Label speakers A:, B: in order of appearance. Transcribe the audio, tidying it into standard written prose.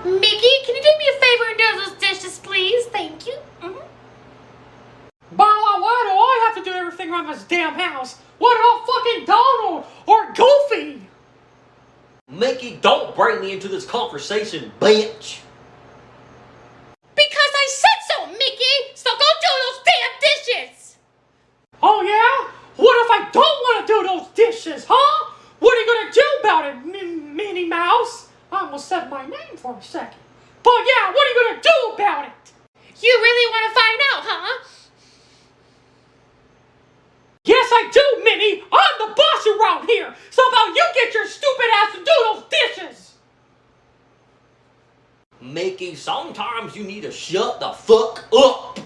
A: Mickey, can you do me a favor and do those dishes, please? Thank you.
B: Bah, why do I have to do everything around this damn house? What about fucking Donald or Goofy?
C: Mickey, don't bring me into this conversation, bitch.
A: Because I said so, Mickey! So go do those damn dishes!
B: Oh yeah? What if I don't want to do those dishes, huh? What are you gonna do about it, Minnie Mouse? I almost said my name for a second. But yeah, what are you gonna do about it?
A: You really want to find out, huh?
B: Yes, I do, Minnie! I'm the boss around here! So about you get your stupid ass to do those dishes!
C: Mickey, sometimes you need to shut the fuck up.